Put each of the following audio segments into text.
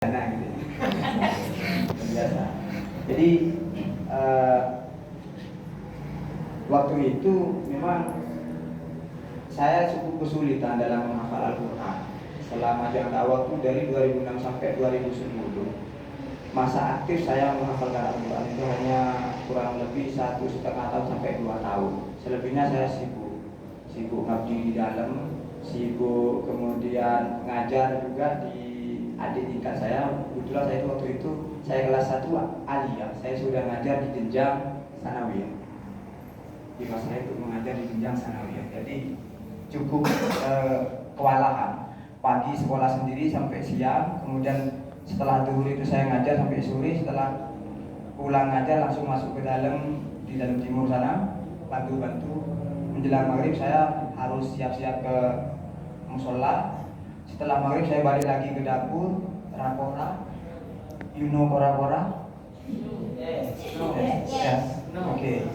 Nah, gitu. Biasa. Jadi waktu itu memang saya cukup kesulitan dalam menghafal Al-Quran selama jangka waktu dari 2006 sampai 2010. Masa aktif saya menghafalkan Al-Quran itu hanya kurang lebih 1,5 tahun sampai 2 tahun. Selebihnya saya sibuk ngabdi di dalam, sibuk kemudian ngajar juga di adik tingkat saya. Kebetulan saya waktu itu saya kelas 1 aliyah, saya sudah ngajar di jenjang sanawiyah. Di masa itu mengajar di jenjang sanawiyah, jadi cukup kewalahan. Pagi sekolah sendiri sampai siang, kemudian setelah zuhur itu saya ngajar sampai sore. Setelah pulang ngajar langsung masuk ke dalam, di dalam timur sana, bantu-bantu. Menjelang maghrib saya harus siap-siap ke musola. Setelah maghrib saya balik lagi ke dapur, rakora. You know kora-kora? Yes. Oke.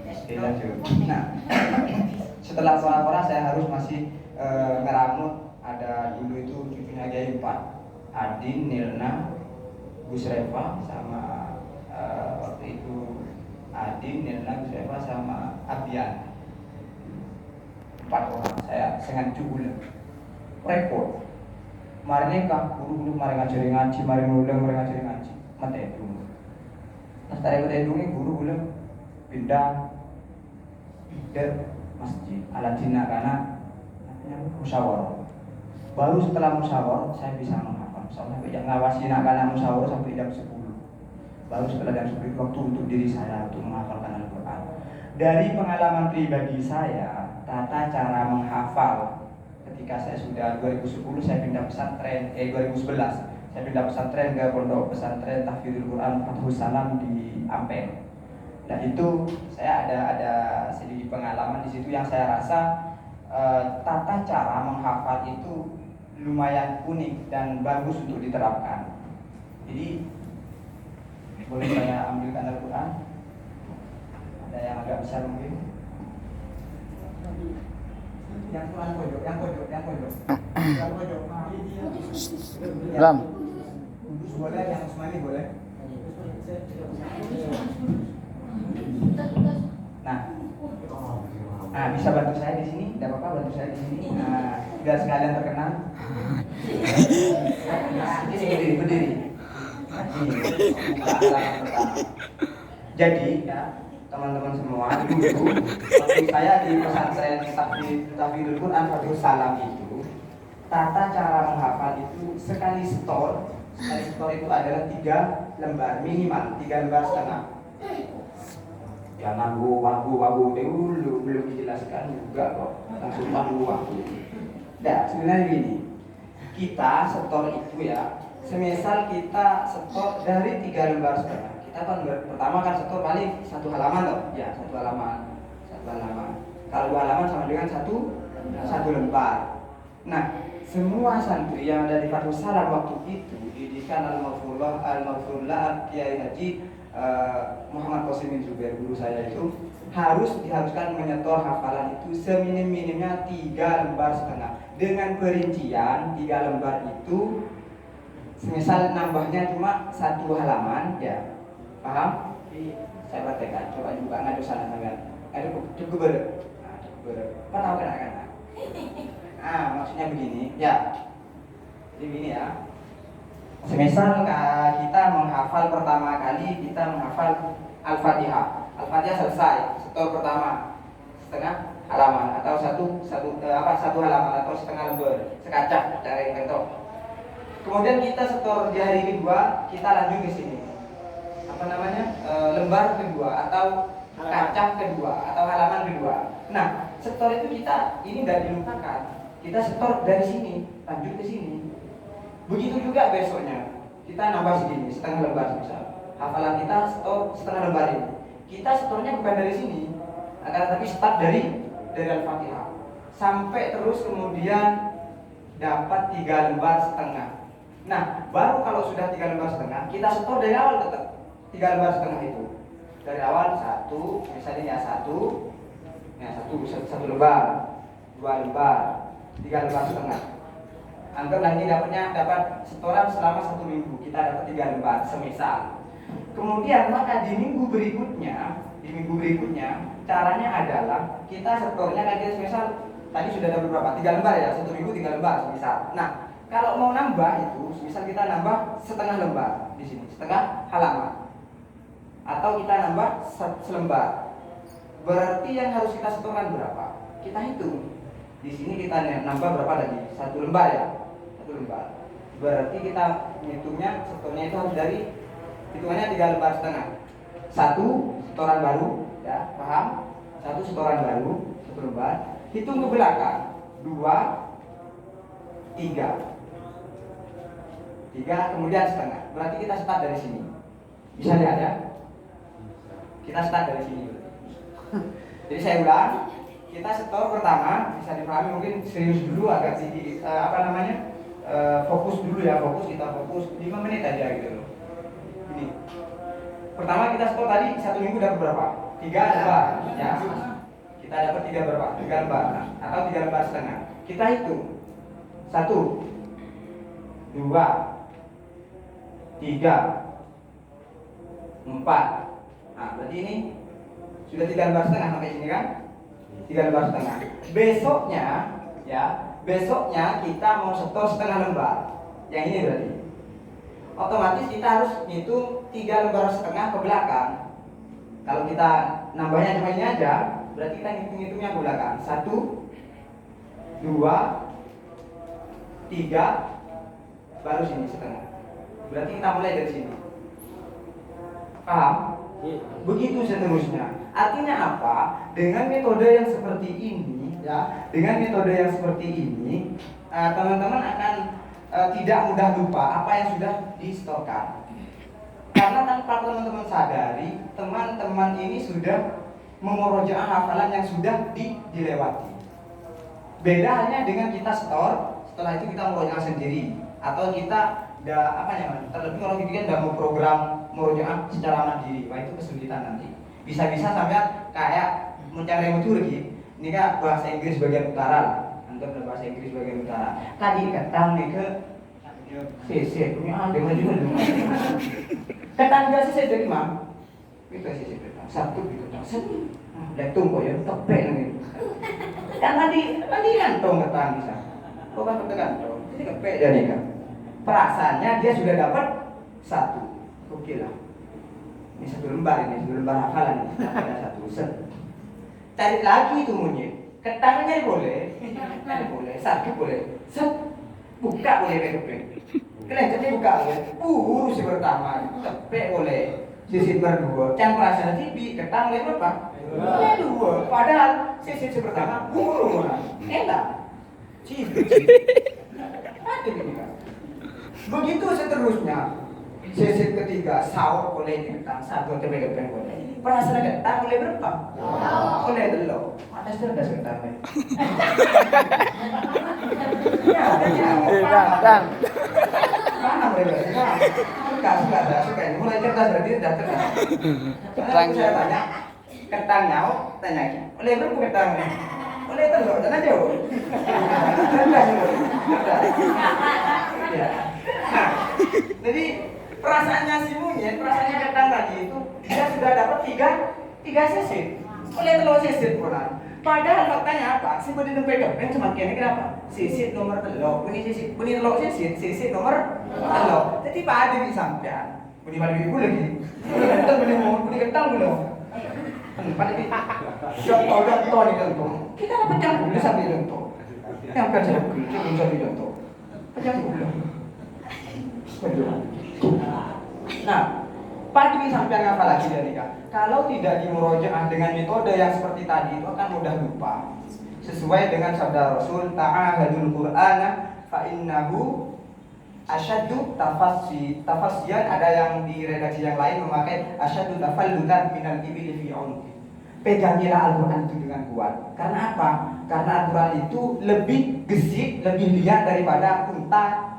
Oke, lanjut. Nah, setelah kora-kora saya harus masih ngeramut. Ada dulu itu cucunya Kiai 4, Adin, Nirna, Gus Reva, sama waktu itu Adin, Nirna, Gus Reva, sama Abian. 4 orang saya sengaja cukup repot. Kemarin kah guru mari ngajari ngaji, mari ngulang, mari ngajari ngaji. Mate itu. Pas tarik ke ini guru ulang pindah ke masjid Al-Jannah karena musyawarah. Baru setelah musyawarah saya bisa menghafal. Sampai yang ngawasi anak-anak musyawarah sampai jam 10. Baru setelah jam 10 waktu untuk diri saya untuk menghafalkan Al-Quran. Dari pengalaman pribadi saya, tata cara menghafal ketika saya sudah 2010 saya pindah pesantren, 2011 saya pindah pesantren ke pondok pesantren Tahfidzul Quran Fathus Salam di Ampel. Dan itu saya ada sedikit pengalaman di situ yang saya rasa tata cara menghafal itu lumayan unik dan bagus untuk diterapkan. Jadi boleh saya ambilkan Al-Quran? Ada yang agak besar mungkin? Yang pojok. Lam. Boleh, yang Usmani boleh. Nah, bisa bantu saya di sini, tidak apa-apa bantu saya di sini. Nah, biar sekalian terkenal. Ini berdiri. Jadi ya teman-teman semua, dulu waktu saya di pesantren Tahfidzul Quran Fathus Salam itu, tata cara menghafal itu sekali setor itu adalah 3 lembar minimal, 3 lembar setengah. Jangan wagu dulu, belum dijelaskan juga kok langsung wagu. Nah, sebenarnya gini, kita setor itu ya, semisal kita setor dari 3 lembar setengah. Kita kan pertama kan setor paling 1 halaman loh, ya 1 halaman. Kalau 2 halaman sama dengan 1 lembar. Nah, semua santri yang ada di Fathus Salam waktu itu didikan Al-Maghfurullah Kiai Haji Muhammad Qasimin Zubair, guru saya itu diharuskan menyetor hafalan itu seminim-minimnya 3 lembar setengah. Dengan perincian 3 lembar itu semisal nambahnya cuma 1 halaman ya. Paham? Saya praktekkan, coba juga ngadu sana sampean. Cukup ber. Apa tahu kan? Maksudnya begini, ya. Jadi begini ya. Semisal kita menghafal pertama kali, kita menghafal Al-Fatihah. Al-Fatihah selesai, setor pertama setengah halaman atau satu halaman atau setengah lembar, sekacak dari bentuk. Kemudian kita setor di hari kedua, kita lanjut ke sini. Lembar kedua atau kacak kedua atau halaman kedua. Nah, setor itu kita ini tidak dilupakan. Kita setor dari sini, lanjut ke sini. Begitu juga besoknya, kita nambah segini, setengah lembar misal. Hafalan kita setor setengah lembar ini. Kita setornya bukan dari sini, akan tetapi start dari Al-Fatihah. Sampai terus kemudian dapat 3 lembar setengah. Nah, baru kalau sudah 3 lembar setengah, kita setor dari awal tetap 3 lembar setengah itu. Dari awal 1, misalnya ya 1 lembar, 2 lembar, 3 lembar setengah. Anggap nanti dapat setoran selama 1 minggu, kita dapat 3 lembar semisal. Kemudian maka di minggu berikutnya caranya adalah kita setornya kan semisal tadi sudah dapat berapa? 3 lembar ya, 1 minggu 3 lembar semisal. Nah, kalau mau nambah itu, misal kita nambah setengah lembar di sini, setengah halaman, atau kita nambah selembar, berarti yang harus kita setorkan berapa? Kita hitung. Di sini kita nambah berapa lagi? 1 lembar ya, 1 lembar. Berarti kita hitungnya setornya itu harus dari hitungannya 3 lembar setengah. 1 setoran baru, ya paham? 1 setoran baru, 1 lembar. Hitung ke belakang, 2, 3, kemudian setengah. Berarti kita start dari sini. Bisa lihat ya? Kita start dari sini. Jadi saya ulang, kita setor pertama bisa dipahami, mungkin serius dulu agak sedikit fokus dulu ya, kita fokus 5 menit aja gitu loh. Ini. Pertama kita setor tadi 1 minggu dapat berapa? 3 lembar ya. Kita dapat 3 berapa? 3 lembar atau 3 lembar setengah. Kita hitung. 1, 2, 3, 4. Nah, berarti ini sudah 3 lembar setengah sampai sini kan? 3 lembar setengah. Besoknya kita mau setor setengah lembar. Yang ini berarti otomatis kita harus ngitung 3 lembar setengah ke belakang. Kalau kita nambahnya cuma ini aja, berarti kita ngitung-ngitungnya ke belakang. 1, 2, 3, baru sini setengah. Berarti kita mulai dari sini. Paham? Begitu seterusnya. Artinya apa? Dengan metode yang seperti ini, ya, teman-teman akan tidak mudah lupa apa yang sudah disetorkan. Karena tanpa teman-teman sadari, teman-teman ini sudah memurojaah hafalan yang sudah dilewati. Beda halnya dengan kita setor, setelah itu kita murojaah sendiri, atau kita terlebih kalau kita udah mau program murojaah secara mandiri, wah itu kesulitan nanti. Bisa-bisa sampai kayak mencari meturgi. Ini kan bahasa Inggris bagian utara lah. Anggap bahasa Inggris bagian utara. Tadi ketang nih ke CC punya ada juga dong. Ketang dia CC dari mana? Itu CC ketang. Satu gitu ketang. Udah tunggu ya, tepek nih. Kan tadi kantong ketang bisa. Kok kan kantong? Jadi kepek jadi kan. Perasaannya dia sudah dapat 1. Oke lah. Ini 1 lembar hafalan ini. Ada 1 set. Cari lagi itu monyet. Ketangnya boleh, sakit boleh. Set. Buka boleh kepek. Kelenjarnya buka boleh. Si pertama, kepek boleh. Sisi berdua. Can perasaan tipi, ketang boleh berapa? Boleh 2. Padahal sisi pertama burung orang. Enak. Cipi. Ada ini kan. Begitu seterusnya. Sesi ketiga, saur boleh diketang, 1 atau kepeng boleh. Perasaan ketang boleh berapa? Boleh telur. Ada cerdas ketang. Ya, Tang. mana boleh? Suka. Mulai cerdas berarti sudah cerdas. Karena saya tanya, ketangnya, tanya lagi. Boleh berapa ketangnya? Boleh telur, dan aja. Cerdas. Ya. Nah, jadi perasaannya si monyet, perasaannya ketang tadi itu dia sudah dapat 3 sesi. Oleh telur sesi pulang. Padahal faktanya apa? Si bodi dompet kepeng cuma kene kenapa? Sisi nomor telur, bunyi telur sisi nomor telur. Jadi Pak Adi di sampean. Bunyi balik ibu lagi. Bunyi ketang belum. Pada di contoh nih contoh. Kita dapat yang boleh sambil contoh. Yang kan saya sambil contoh. Yang boleh. Nah, pagi sampai apa lagi dari kan? Kalau tidak dimurojaah dengan metode yang seperti tadi itu akan mudah lupa. Sesuai dengan sabda Rasul, ta'ahadul Qur'ana fa innahu asyaddu tafassiyan. Ada yang di redaksi yang lain memakai asyaddu tafallutan minal ibili fi unqi. Pegangilah Al-Qur'an itu dengan kuat. Karena apa? Karena Al-Qur'an itu lebih gesit, lebih liar daripada unta.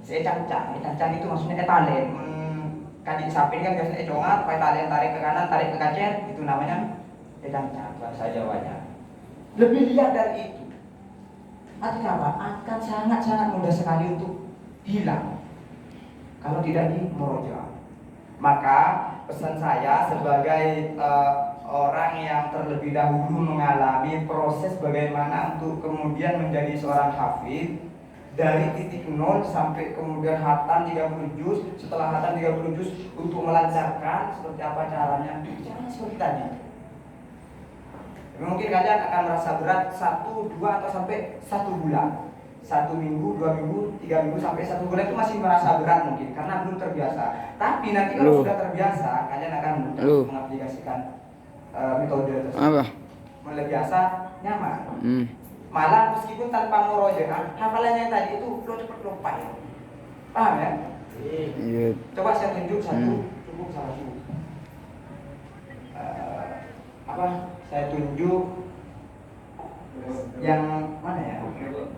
Cancang itu maksudnya etalen. Kadik sapi kan biasanya congat, etalen tarik ke kanan, tarik ke kacer, itu namanya cancang bahasa Jawanya. Lebih liar dari itu. artinya apa? Akan sangat-sangat mudah sekali untuk hilang kalau tidak di murojaah. Maka pesan saya sebagai orang yang terlebih dahulu mengalami proses bagaimana untuk kemudian menjadi seorang hafid dari titik nol sampai kemudian khatam 30 juz, setelah khatam 30 juz untuk melancarkan seperti apa caranya? Caranya seperti tadi. Mungkin kalian akan merasa berat 1, 2 atau sampai 1 bulan. 1 minggu, 2 minggu, 3 minggu sampai 1 bulan itu masih merasa berat mungkin karena belum terbiasa. Tapi nanti kalau sudah terbiasa, kalian akan mudah mengaplikasikan metode tersebut. Apa? Mulai biasa, nyaman. Malah meskipun tanpa murojaah, hafalannya tadi itu lo cepet lupa ya. Paham ya? Iya. Coba saya tunjuk satu, cukup satu. Saya tunjuk yang mana ya?